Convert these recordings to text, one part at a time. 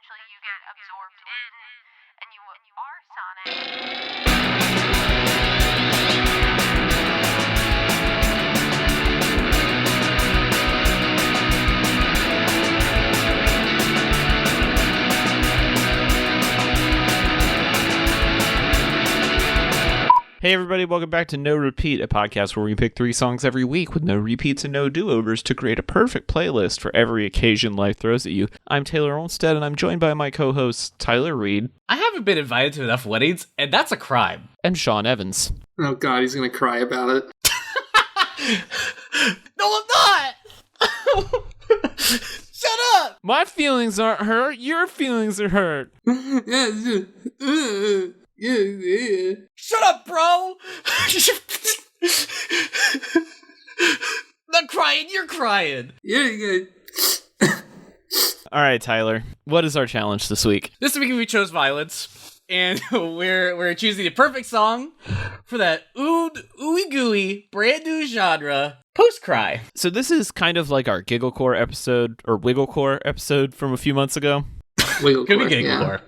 eventually you get absorbed in, and you are Sonic. Hey everybody, welcome back to No Repeat, a podcast where we pick 3 songs every week with no repeats and no do-overs to create a perfect playlist for every occasion life throws at you. I'm Taylor Olmstead, and I'm joined by my co-hosts Tyler Reed. I haven't been invited to enough weddings, and that's a crime. And Sean Evans. Oh god, he's gonna cry about it. No, I'm not! Shut up! My feelings aren't hurt, your feelings are hurt. Shut up, bro! Not crying, you're crying. Yeah. Alright, Tyler, what is our challenge this week? This week we chose violence, and we're choosing the perfect song for that ooey gooey, brand new genre, post-cry. So this is kind of like our Gigglecore episode, or Wigglecore episode from a few months ago. Could be Gigglecore.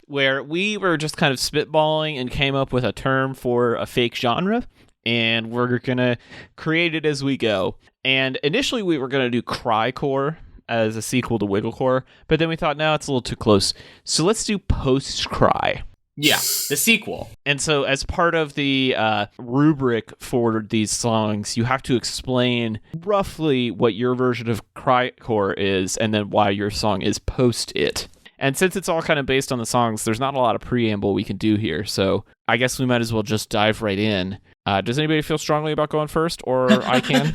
Where we were just kind of spitballing and came up with a term for a fake genre, and we're gonna create it as we go. And initially we were gonna do Crycore as a sequel to Wigglecore, but then we thought, no, it's a little too close. So let's do Post-Cry. Yeah, the sequel. And so as part of the rubric for these songs, you have to explain roughly what your version of Crycore is, and then why your song is post-it. And since it's all kind of based on the songs, there's not a lot of preamble we can do here. So I guess we might as well just dive right in. Does anybody feel strongly about going first, or I can?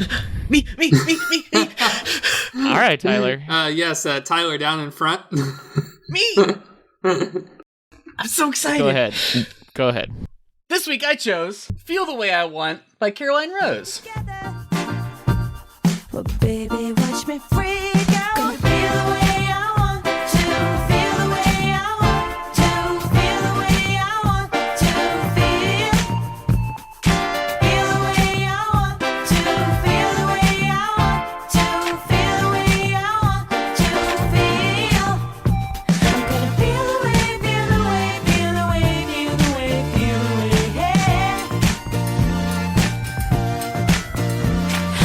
Me. All right, Tyler. Yes, Tyler down in front. Me! I'm so excited. Go ahead. This week I chose Feel the Way I Want by Caroline Rose. Well, baby, watch me freak out. Gonna feel the way I want to. Feel the way I want to. Feel the way I want to feel. Feel the way I want to. Feel the way I want to. Feel the way I want to feel. I'm gonna feel the way, feel the way, feel the way, feel the way, feel the way, yeah.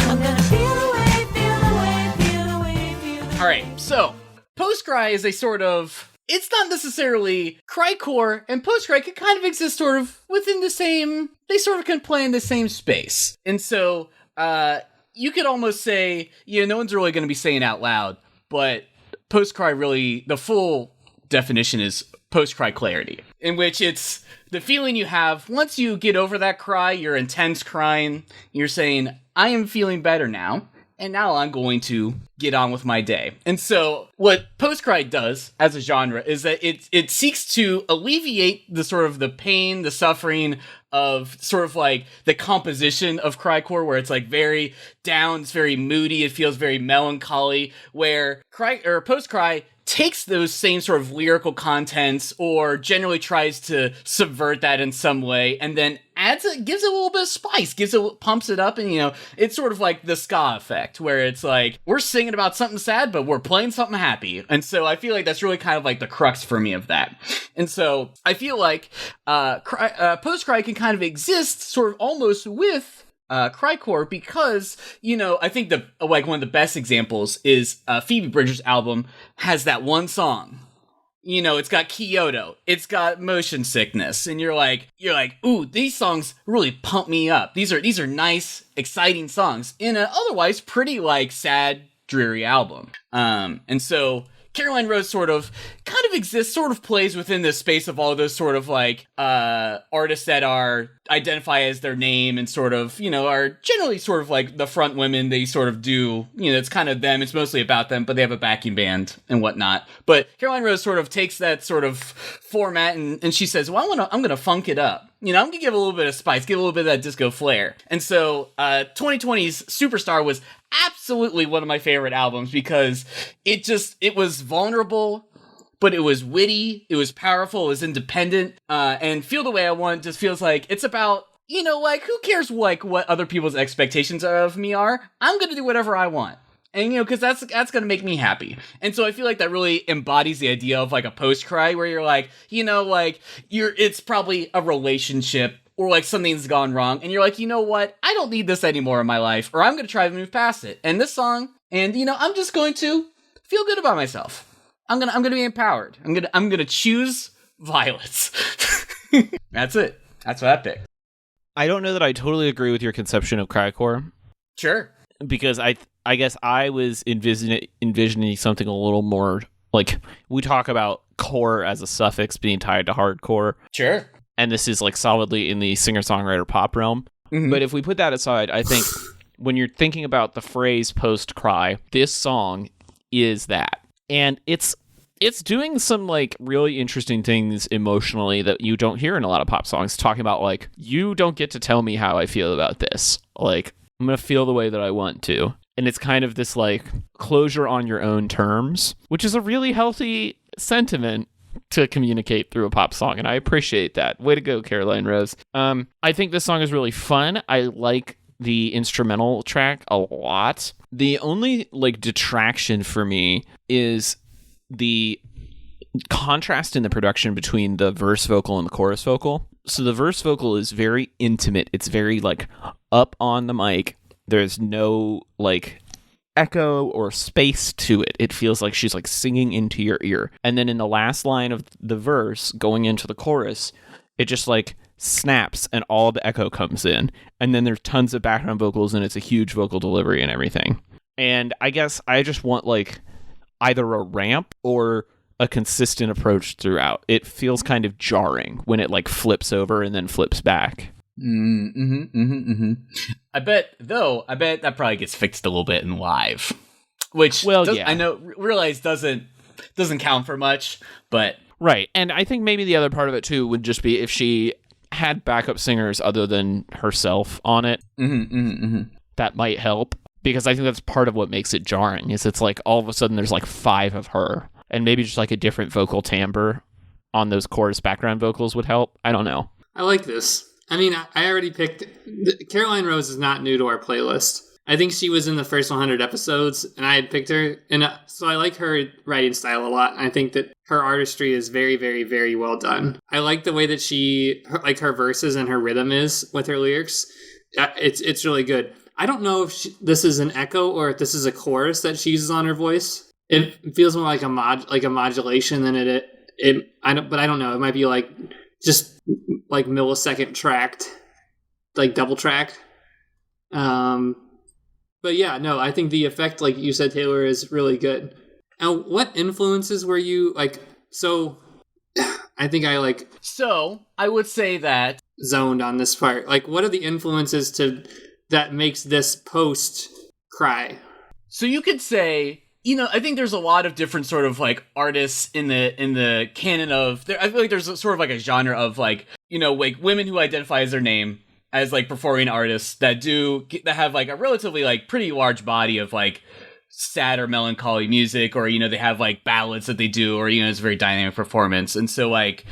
I'm gonna feel the way, feel the way, feel the way, feel the way. Alright, so, post-cry is a sort of... It's not necessarily Crycore, and post-cry can kind of exist sort of within the same... They sort of can play in the same space. And so, you could almost say, no one's really going to be saying out loud, but post-cry really... The full definition is post-cry clarity, in which it's the feeling you have once you get over that cry, your intense crying, you're saying, I am feeling better now, and now I'm going to get on with my day. And so what post-cry does as a genre is that it seeks to alleviate the sort of the pain, the suffering of sort of like the composition of Crycore, where it's like very down, it's very moody, it feels very melancholy, where post-cry takes those same sort of lyrical contents or generally tries to subvert that in some way, and then gives it a little bit of spice, pumps it up, and it's sort of like the ska effect, where it's like we're singing about something sad, but we're playing something happy. And so I feel like that's really kind of like the crux for me of that. And so I feel like post-cry can kind of exist sort of almost with Crycore, because I think one of the best examples is Phoebe Bridgers' album has that one song. It's got Kyoto, it's got Motion Sickness, and you're like, ooh, these songs really pump me up. These are nice, exciting songs in an otherwise pretty like sad, dreary album. And so Caroline Rose sort of kind of exists, sort of plays within the space of all those sort of like artists that are identify as their name and sort of, are generally sort of like the front women. They sort of do, it's kind of them. It's mostly about them, but they have a backing band and whatnot. But Caroline Rose sort of takes that sort of format and she says, well, I'm going to funk it up. I'm going to give a little bit of spice, give a little bit of that disco flair. And so 2020's Superstar was absolutely one of my favorite albums because it was vulnerable, but it was witty, it was powerful, it was independent, and Feel the Way I Want just feels like it's about, who cares like what other people's expectations of me are? I'm gonna do whatever I want. And, because that's going to make me happy. And so I feel like that really embodies the idea of, like, a post-cry where you're like, it's probably a relationship or, like, something's gone wrong. And you're like, you know what? I don't need this anymore in my life, or I'm going to try to move past it. And this song, and, I'm just going to feel good about myself. I'm going to be empowered. I'm going to choose violence. That's it. That's what I picked. I don't know that I totally agree with your conception of crycore, Sure. because I guess I was envisioning something a little more like, we talk about core as a suffix being tied to hardcore, Sure. and this is like solidly in the singer-songwriter pop realm. Mhm. But if we put that aside, I think when you're thinking about the phrase post-cry, this song is that. And it's doing some like really interesting things emotionally that you don't hear in a lot of pop songs, talking about like, you don't get to tell me how I feel about this. Like, I'm going to feel the way that I want to. And it's kind of this like closure on your own terms, which is a really healthy sentiment to communicate through a pop song. And I appreciate that. Way to go, Caroline Rose. I think this song is really fun. I like the instrumental track a lot. The only like detraction for me is the contrast in the production between the verse vocal and the chorus vocal. So the verse vocal is very intimate. It's very like up on the mic. There's no like echo or space to it. It feels like she's like singing into your ear. And then in the last line of the verse going into the chorus, it just like snaps and all the echo comes in. And then there's tons of background vocals and it's a huge vocal delivery and everything. And I guess I just want like either a ramp or a consistent approach throughout. It feels kind of jarring when it like flips over and then flips back. I bet that probably gets fixed a little bit in live, which yeah. I know realize doesn't count for much, but Right. And I think maybe the other part of it too would just be if she had backup singers other than herself on it. That might help, because I think that's part of what makes it jarring, is it's like all of a sudden there's like 5 of her, and maybe just like a different vocal timbre on those chorus background vocals would help. I don't know. I like this. I mean, I already picked... Caroline Rose is not new to our playlist. I think she was in the first 100 episodes, and I had picked her. And so I like her writing style a lot. I think that her artistry is very, very, very well done. I like the way that her verses and her rhythm is with her lyrics. It's really good. I don't know if this is an echo or if this is a chorus that she uses on her voice. It feels more like a modulation than but I don't know. It might be like just like millisecond tracked, like double tracked. But yeah, no, I think the effect, like you said, Taylor, is really good. Now, what influences were you like? So, I think So I would say that zoned on this part. Like, what are the influences that makes this post cry? So you could say, I think there's a lot of different sort of like artists in the canon of. I feel like there's sort of like a genre of like like women who identify as their name as like performing artists that have like a relatively like pretty large body of like sad or melancholy music, or they have like ballads that they do, or it's a very dynamic performance. And so like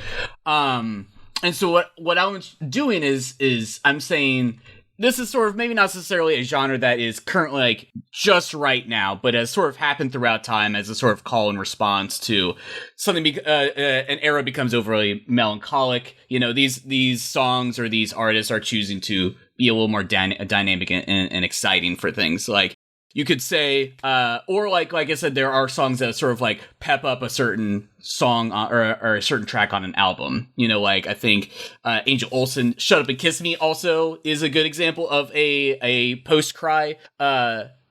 what I'm doing is I'm saying this is sort of maybe not necessarily a genre that is currently like just right now, but has sort of happened throughout time as a sort of call and response to something. An era becomes overly melancholic. These songs or these artists are choosing to be a little more dynamic and exciting for things. Like you could say, or like I said, there are songs that sort of like pep up a certain song or a certain track on an album. Like I think Angel Olsen, "Shut Up and Kiss Me" also is a good example of a post cry.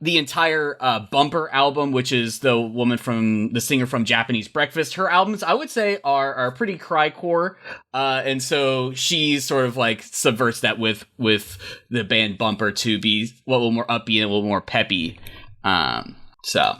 The entire Bumper album, which is the singer from Japanese Breakfast, her albums I would say are pretty crycore, and so she sort of like subverts that with the band Bumper to be a little more upbeat and a little more peppy. So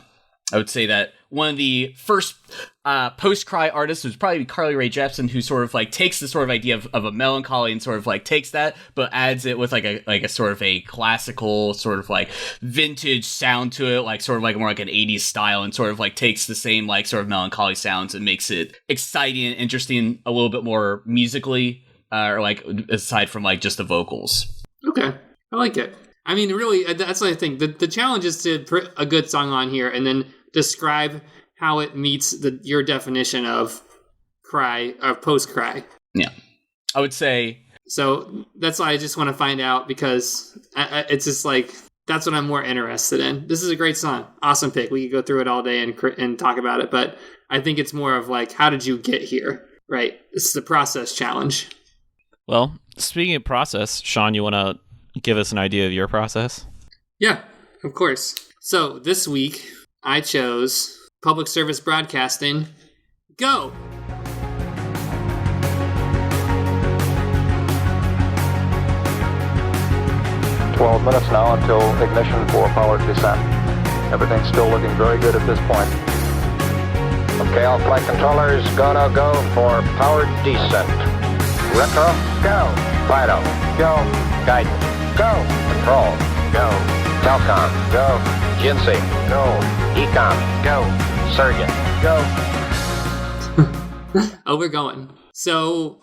I would say that one of the first post-cry artists would probably be Carly Rae Jepsen, who sort of like takes the sort of idea of a melancholy and sort of like takes that, but adds it with like a sort of a classical sort of like vintage sound to it, like sort of like more like an 80s style, and sort of like takes the same like sort of melancholy sounds and makes it exciting and interesting a little bit more musically, or like aside from like just the vocals. Okay, I like it. I mean, really, that's what I think. The challenge is to put a good song on here and then describe how it meets your definition of post-cry. Yeah. I would say... So that's why I just want to find out, because it's just like, that's what I'm more interested in. This is a great song. Awesome pick. We could go through it all day and talk about it, but I think it's more of like, how did you get here? Right? This is a process challenge. Well, speaking of process, Sean, you want to give us an idea of your process? Yeah, of course. So this week, I chose Public Service Broadcasting. Go! 12 minutes now until ignition for powered descent. Everything's still looking very good at this point. Okay, all flight controllers, gonna go for powered descent. Retro, go. Fido, go. Guidance, go. Control, go. Telcom, go. Jinsei, go. Ecom, go. Surgeon, go. Oh, we're going. So,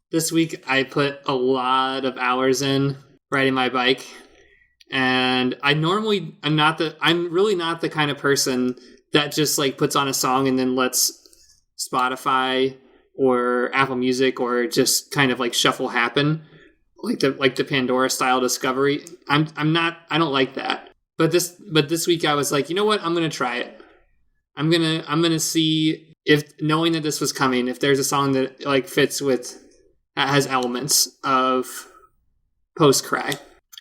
this week I put a lot of hours in riding my bike, and I'm really not the kind of person that just like puts on a song and then lets Spotify or Apple Music or just kind of like shuffle happen, like the Pandora style discovery. I don't like that. But this week I was like, you know what? I'm gonna try it. I'm gonna see if, knowing that this was coming, if there's a song that like fits with, that has elements of post-cry.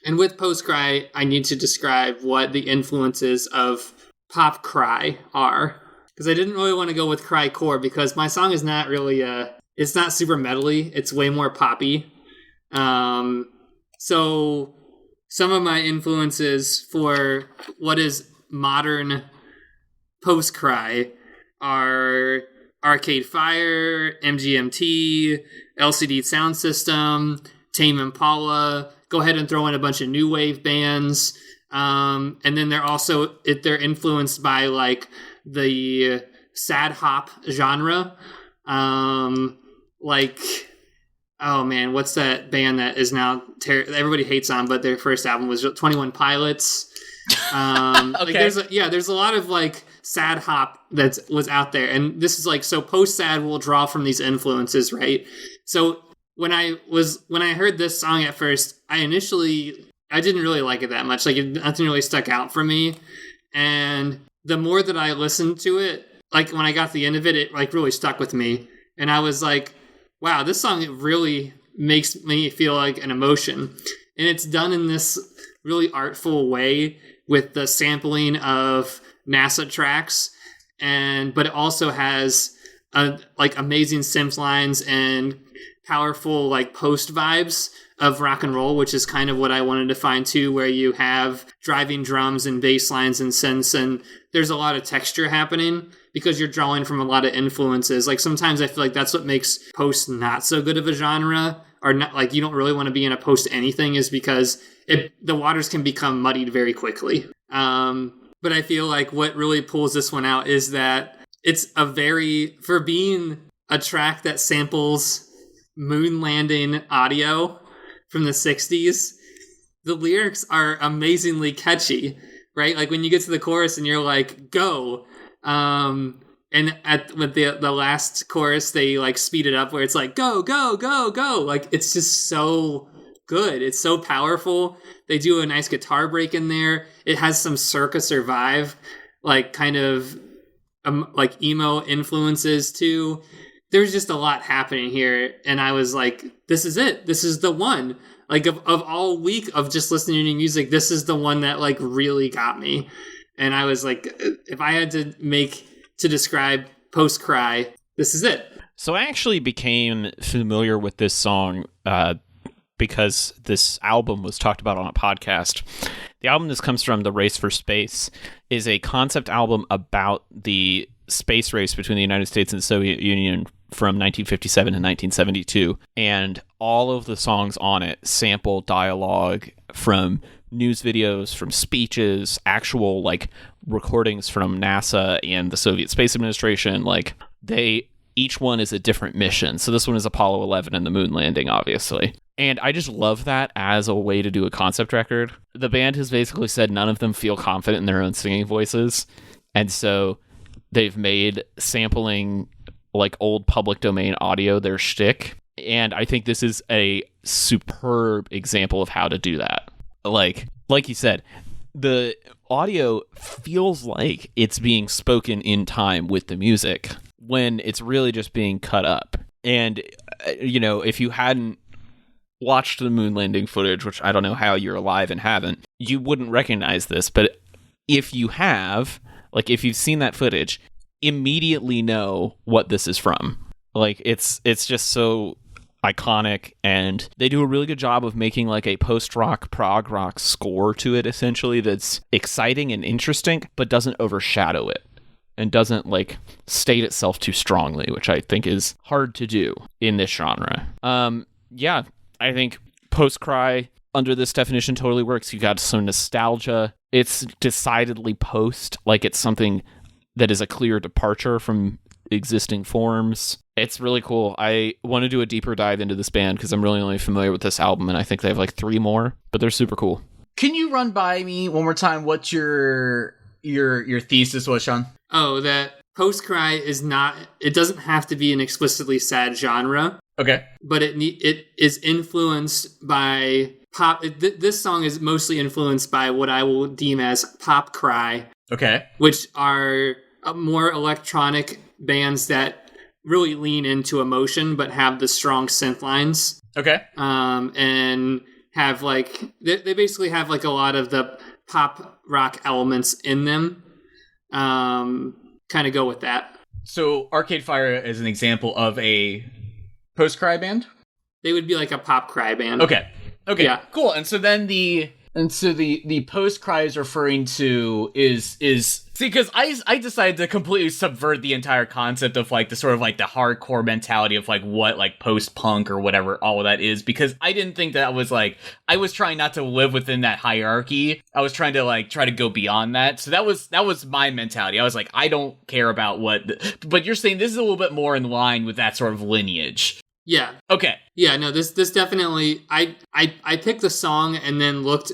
And with post-cry, I need to describe what the influences of pop cry are. Because I didn't really want to go with cry-core, because my song is not really it's not super metally. It's way more poppy. So some of my influences for what is modern post-cry are Arcade Fire, MGMT, LCD Sound System, Tame Impala. Go ahead and throw in a bunch of new wave bands. And then they're influenced by like the sad hop genre. Like, oh man, what's that band that is now everybody hates on, but their first album was 21 Pilots. Okay. Like there's a lot of like sad hop that was out there, and this is like, so post sad will draw from these influences, right? So when I heard this song at first, I didn't really like it that much. Like nothing really stuck out for me, and the more that I listened to it, like when I got to the end of it, it like really stuck with me, and I was like, wow, this song really makes me feel like an emotion, and it's done in this really artful way with the sampling of NASA tracks, but it also has like amazing synth lines and powerful like post vibes of rock and roll, which is kind of what I wanted to find too, where you have driving drums and bass lines and synths, and there's a lot of texture happening because you're drawing from a lot of influences. Like sometimes I feel like that's what makes post not so good of a genre, or not, like you don't really want to be in a post anything, is because the waters can become muddied very quickly. But I feel like what really pulls this one out is that it's for being a track that samples moon landing audio from the 60s, the lyrics are amazingly catchy, right? Like when you get to the chorus and you're like, go. And with the last chorus, they like speed it up where it's like, go, go, go, go. Like it's just so good. It's so powerful. They do a nice guitar break in there. It has some Circa Survive, like kind of like emo influences too. There's just a lot happening here, and I was like, this is it. This is the one. Like of all week of just listening to music, this is the one that like really got me. And I was like, if I had to describe post-cry, this is it. So I actually became familiar with this song because this album was talked about on a podcast. The album this comes from, The Race for Space, is a concept album about the space race between the United States and the Soviet Union from 1957 to 1972. And all of the songs on it sample dialogue from news videos, from speeches, actual like recordings from NASA and the Soviet Space Administration. Like each one is a different mission. So this one is Apollo 11 and the moon landing, obviously. And I just love that as a way to do a concept record. The band has basically said none of them feel confident in their own singing voices. And so they've made sampling like old public domain audio their shtick. And I think this is a superb example of how to do that. Like you said, the audio feels like it's being spoken in time with the music when it's really just being cut up. And, if you hadn't watched the moon landing footage, which I don't know how you're alive and haven't, you wouldn't recognize this. But if you have, like if you've seen that footage, immediately know what this is from. Like it's just so iconic, and they do a really good job of making like a post-rock, prog rock score to it, essentially, that's exciting and interesting, but doesn't overshadow it and doesn't like state itself too strongly, which I think is hard to do in this genre. Yeah, I think post-cry under this definition totally works. You got some nostalgia. It's decidedly post, like it's something that is a clear departure from existing forms. It's really cool. I want to do a deeper dive into this band because I'm really only familiar with this album, and I think they have like 3 more, but they're super cool. Can you run by me one more time what your thesis was, Sean? Oh, that post-cry is not, it doesn't have to be an explicitly sad genre. Okay. But it is influenced by pop. This song is mostly influenced by what I will deem as pop cry. Okay. Which are more electronic bands that really lean into emotion but have the strong synth lines. Okay. And have like they basically have like a lot of the pop rock elements in them. Kind of go with that. So Arcade Fire is an example of a post-cry band? They would be like a pop cry band. Okay. Yeah. Cool. And so then the post-cry is referring to is see, because I decided to completely subvert the entire concept of like the sort of like the hardcore mentality of like what like post-punk or whatever all of that is, because I didn't think that was like, I was trying not to live within that hierarchy. I was trying to go beyond that. So that was my mentality. I was like, I don't care about but you're saying this is a little bit more in line with that sort of lineage. Yeah. Okay. Yeah, no, this definitely, I picked the song and then looked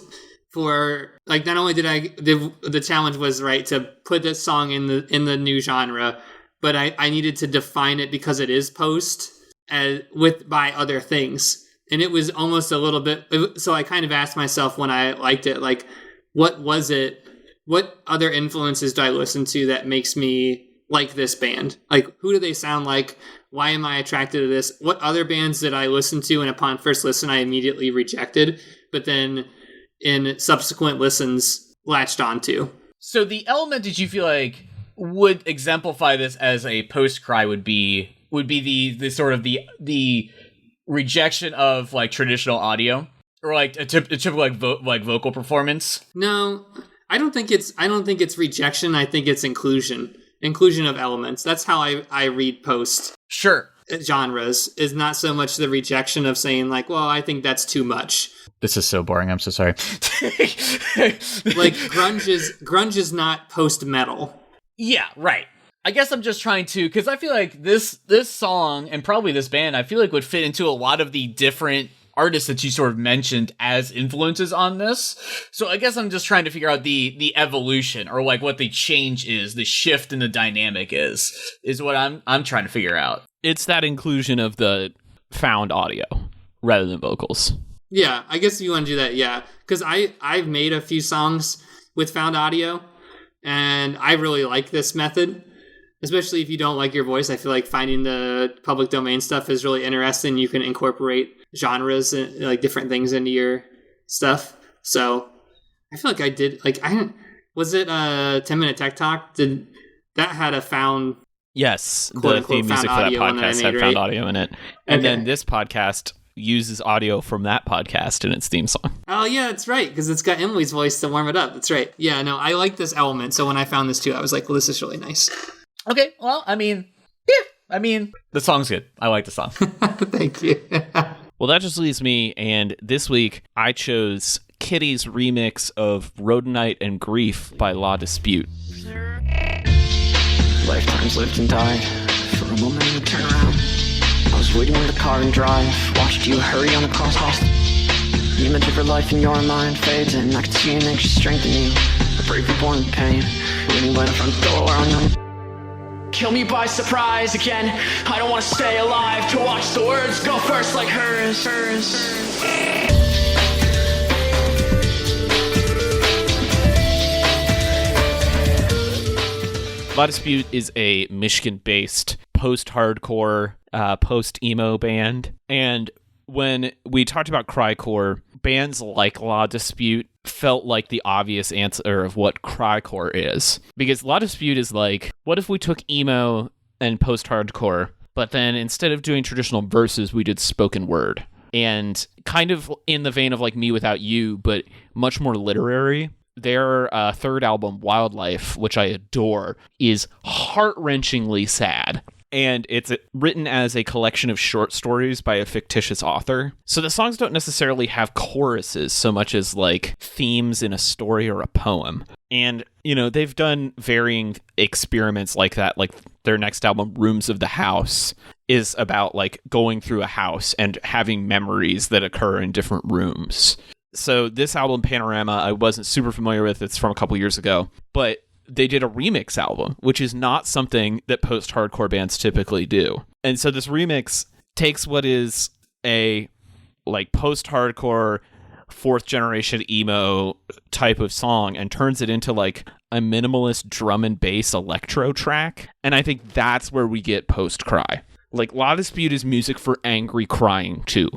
for, like, not only did the challenge was, right, to put this song in the new genre, but I needed to define it because it is post by other things. And it was almost a little bit, so I kind of asked myself when I liked it, like, what was it? What other influences do I listen to that makes me like this band? Like, who do they sound like? Why am I attracted to this? What other bands did I listen to and upon first listen I immediately rejected, but then in subsequent listens latched onto? So the element that you feel like would exemplify this as a post-cry would be the sort of the rejection of like traditional audio, or like a typical like vocal performance. No, I don't think it's rejection. I think it's inclusion of elements. That's how I read post. Sure. Genres is not so much the rejection of saying like, well, I think that's too much. This is so boring. I'm so sorry. Like grunge is not post metal. Yeah, right. I guess I'm just trying to, because I feel like this song and probably this band, I feel like would fit into a lot of the different artists that you sort of mentioned as influences on this. So I guess I'm just trying to figure out the evolution, or like what the change is, the shift in the dynamic is what I'm trying to figure out. It's that inclusion of the found audio rather than vocals. Yeah, I guess if you want to do that, yeah. Because I've made a few songs with found audio, and I really like this method. Especially if you don't like your voice, I feel like finding the public domain stuff is really interesting. You can incorporate genres and like different things into your stuff. So I feel like I did, like, was it 10 Minute Tech Talk? Did that had a found? Yes, quote, the unquote, theme music for that podcast had found audio in it. And then this podcast uses audio from that podcast in its theme song. Oh yeah, that's right, because it's got Emily's voice to warm it up. That's right. Yeah, no, I like this element. So when I found this too, I was like, well, this is really nice. Okay, well, the song's good. I like the song. Thank you. Well, that just leaves me, and this week I chose Kitty's remix of Rhodonite and Grief by Law Dispute. Lifetimes lived and died for a moment in a turnaround. I was waiting in the car and drive, watched you hurry on the cross. The image of your life in your mind fades, and I could see an anxious strength in you, a bravery born in pain, waiting by the front door unknown. Kill me by surprise again. I don't want to stay alive to watch the words go first like hers. La Dispute is a Michigan-based post-hardcore, post-emo band. And when we talked about Crycore, bands like La Dispute felt like the obvious answer of what Crycore is. Because La Dispute is like, what if we took emo and post-hardcore, but then instead of doing traditional verses, we did spoken word? And kind of in the vein of like Me Without You, but much more literary. Their third album, Wildlife, which I adore, is heart-wrenchingly sad. And it's written as a collection of short stories by a fictitious author. So the songs don't necessarily have choruses so much as like themes in a story or a poem. And, you know, they've done varying experiments like that. Like their next album, Rooms of the House, is about like going through a house and having memories that occur in different rooms. So this album, Panorama, I wasn't super familiar with. It's from a couple years ago. But they did a remix album, which is not something that post-hardcore bands typically do. And so this remix takes what is a like post-hardcore fourth generation emo type of song and turns it into like a minimalist drum and bass electro track. And I think that's where we get post-cry. Like La Dispute is music for angry crying too.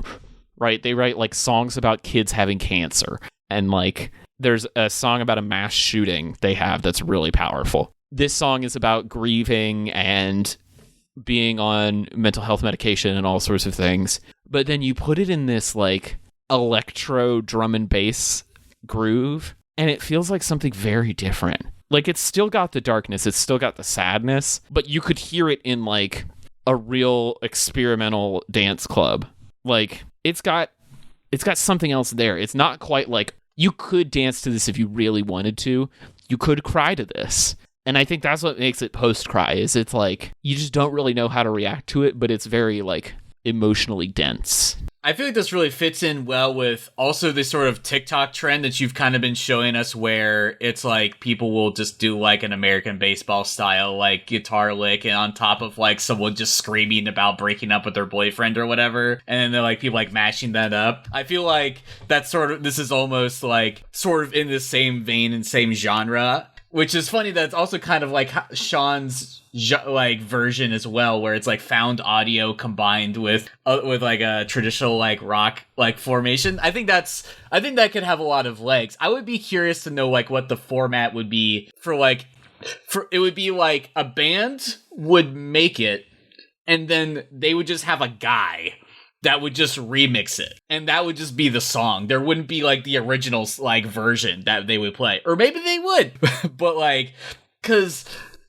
Right? They write like songs about kids having cancer, and like there's a song about a mass shooting they have that's really powerful. This song is about grieving and being on mental health medication and all sorts of things. But then you put it in this like electro drum and bass groove, and it feels like something very different. Like it's still got the darkness, it's still got the sadness, but you could hear it in like a real experimental dance club. Like it's got something else there. It's not quite like you could dance to this if you really wanted to. You could cry to this. And I think that's what makes it post-cry, is it's like you just don't really know how to react to it, but it's very like emotionally dense. I feel like this really fits in well with also this sort of TikTok trend that you've kind of been showing us, where it's like people will just do like an American baseball style like guitar lick, and on top of like someone just screaming about breaking up with their boyfriend or whatever, and then they're like people like mashing that up. I feel like that's this is almost like sort of in the same vein and same genre, which is funny that it's also kind of like Sean's like version as well, where it's like found audio combined with like a traditional like rock like formation. I think that could have a lot of legs. I would be curious to know like what the format would be for it would be like a band would make it, and then they would just have a guy that would just remix it, and that would just be the song. There wouldn't be like the original like version that they would play, or maybe they would, but like, because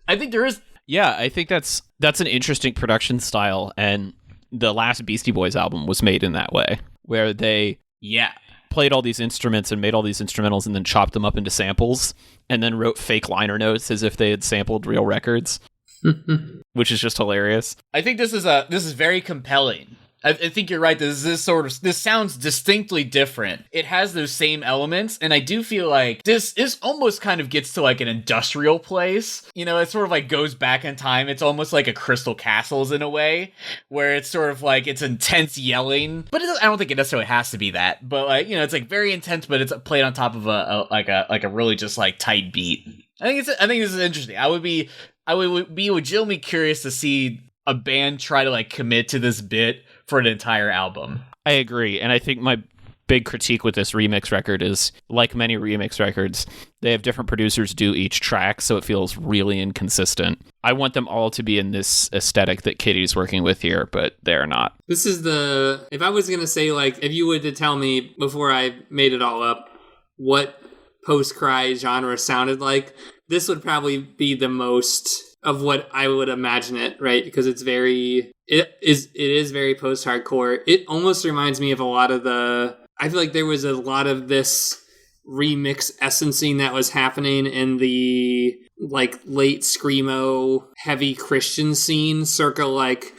I think there is. Yeah, I think that's an interesting production style, and the last Beastie Boys album was made in that way, where they played all these instruments and made all these instrumentals and then chopped them up into samples, and then wrote fake liner notes as if they had sampled real records, which is just hilarious. I think this is very compelling. I think you're right. This sounds distinctly different. It has those same elements, and I do feel like this almost kind of gets to like an industrial place. You know, it sort of like goes back in time. It's almost like a Crystal Castles in a way, where it's sort of like it's intense yelling, but I don't think it necessarily has to be that. But like, you know, it's like very intense, but it's played on top of a really just like tight beat. I think this is interesting. I would be legitimately curious to see a band try to like commit to this bit for an entire album. I agree, and I think my big critique with this remix record is, like many remix records, they have different producers do each track, so it feels really inconsistent. I want them all to be in this aesthetic that Kitty's working with here, but they're not. This is if I was going to say, like, if you were to tell me before I made it all up what post-cry genre sounded like, this would probably be the most of what I would imagine it, right? Because it is very post-hardcore. It almost reminds me of a lot of I feel like there was a lot of this remix essencing that was happening in the like late screamo heavy Christian scene circa like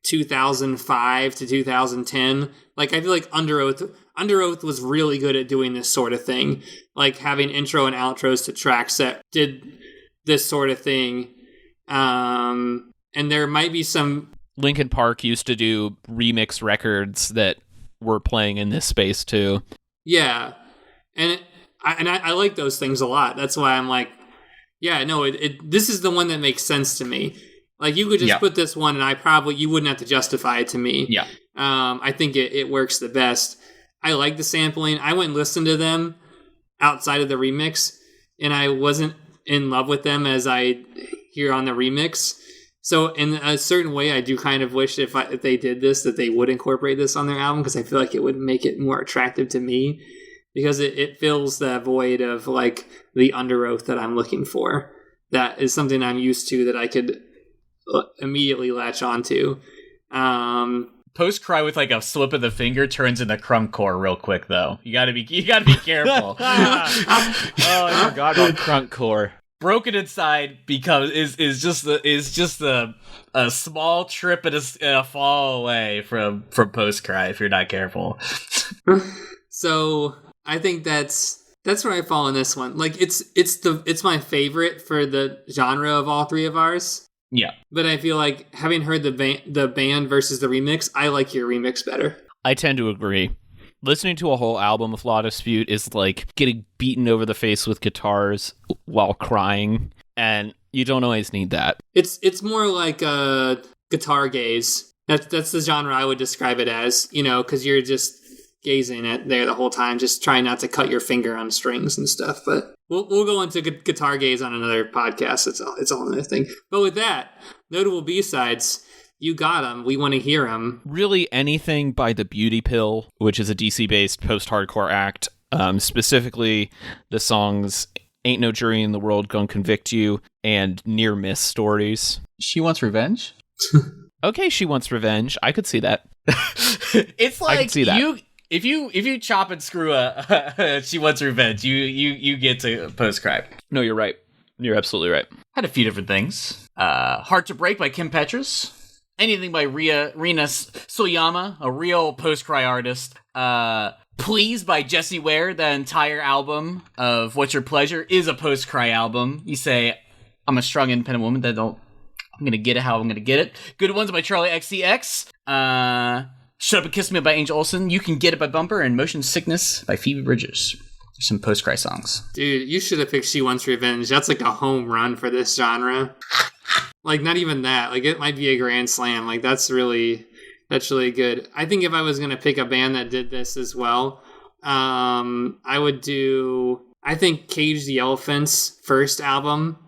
2005 to 2010. Like, I feel like Under Oath was really good at doing this sort of thing, like having intro and outros to tracks that did this sort of thing. And there might be some. Linkin Park used to do remix records that were playing in this space too. Yeah, and I like those things a lot. That's why I'm like, yeah, no, this is the one that makes sense to me. Like, you could just put this one, and you wouldn't have to justify it to me. Yeah. I think it works the best. I like the sampling. I went and listened to them outside of the remix, and I wasn't in love with them as I hear on the remix. So in a certain way, I do kind of wish if they did this, that they would incorporate this on their album, because I feel like it would make it more attractive to me, because it fills the void of like the Under Oath that I'm looking for. That is something I'm used to that I could immediately latch onto. Post Cry with like a slip of the finger turns into crunkcore real quick, though. You gotta be careful. I forgot about Crunkcore. Broken Inside is just a small trip and a fall away from Post Cry if you're not careful. So I think that's where I fall in this one. Like, it's my favorite for the genre of all three of ours. Yeah, but I feel like, having heard the band versus the remix, I like your remix better. I tend to agree. Listening to a whole album of Law Dispute is like getting beaten over the face with guitars while crying, and you don't always need that. It's more like a guitar gaze. That's the genre I would describe it as, because you're just gazing at there the whole time, just trying not to cut your finger on strings and stuff. But we'll go into guitar gaze on another podcast. It's all another thing. But with that, notable B-sides. You got them. We want to hear them. Really anything by The Beauty Pill, which is a DC-based post-hardcore act. Specifically, the songs Ain't No Jury in the World Gonna Convict You and Near Miss Stories. She Wants Revenge? Okay, She Wants Revenge. I could see that. It's like, I could see that. If you chop and screw a She Wants Revenge, you get to Post Cry. No, you're right. You're absolutely right. Had a few different things. Heart to Break by Kim Petras. Anything by Rina Soyama, a real post-cry artist. Please by Jessie Ware, the entire album of What's Your Pleasure is a post-cry album. You say, I'm a strong, independent woman I'm gonna get it how I'm gonna get it. Good Ones by Charlie XCX. Shut Up and Kiss Me by Angel Olsen. You Can Get It by Bumper. And Motion Sickness by Phoebe Bridgers. Some post-cry songs. Dude, you should have picked She Wants Revenge. That's like a home run for this genre. Like, not even that. Like, it might be a grand slam. Like, that's really good. I think if I was going to pick a band that did this as well, I think Cage the Elephant's first album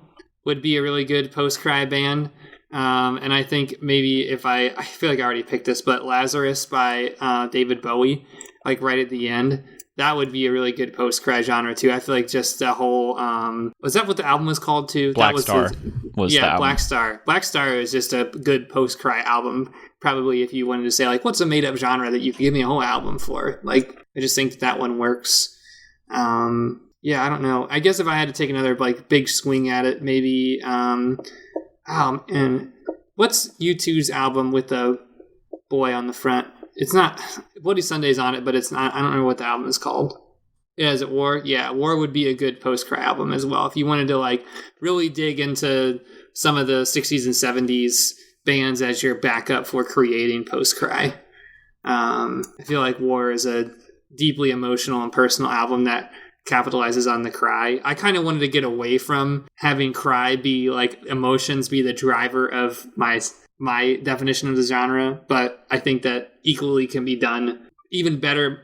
would be a really good post-cry band. And I think maybe I feel like I already picked this, but Lazarus by David Bowie, like right at the end. That would be a really good post-cry genre, too. I feel like just the whole... was that what the album was called, too? Black Star was the album. Black Star. Black Star is just a good post-cry album. Probably if you wanted to say, like, what's a made-up genre that you could give me a whole album for? Like, I just think that one works. Yeah, I don't know. I guess if I had to take another, like, big swing at it, maybe... and what's U2's album with the boy on the front? It's not Bloody Sunday's on it, but it's not. I don't remember what the album is called. Yeah, is it War? Yeah, War would be a good post-cry album as well. If you wanted to like really dig into some of the 60s and 70s bands as your backup for creating post-cry. I feel like War is a deeply emotional and personal album that capitalizes on the cry. I kind of wanted to get away from having cry be like emotions be the driver of my definition of the genre, but I think that equally can be done even better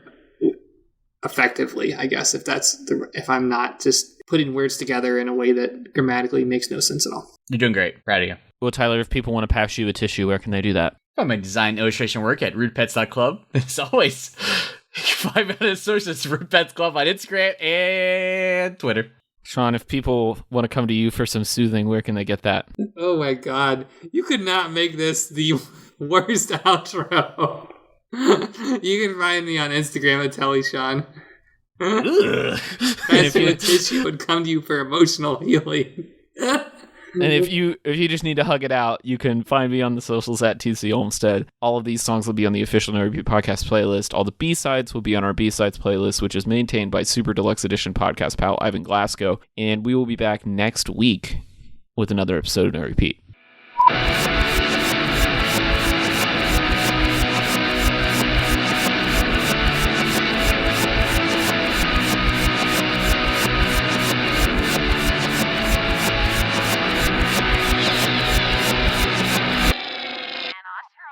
effectively, I guess, if I'm not just putting words together in a way that grammatically makes no sense at all. You're doing great. Proud of you. Well, Tyler, if people want to pass you a tissue, where can they do that? Find my design illustration work at rudepets.club. As always, 5 minute sources, Rude Pets Club on Instagram and Twitter. Sean, if people want to come to you for some soothing, where can they get that? Oh my god. You could not make this the worst outro. You can find me on Instagram at TellySean. Pass you a tissue would come to you for emotional healing. And if you just need to hug it out, you can find me on the socials at TC Olmstead. All of these songs will be on the official No Repeat podcast playlist. All the B-sides will be on our B-sides playlist, which is maintained by Super Deluxe Edition podcast pal Ivan Glasgow. And we will be back next week with another episode of No Repeat.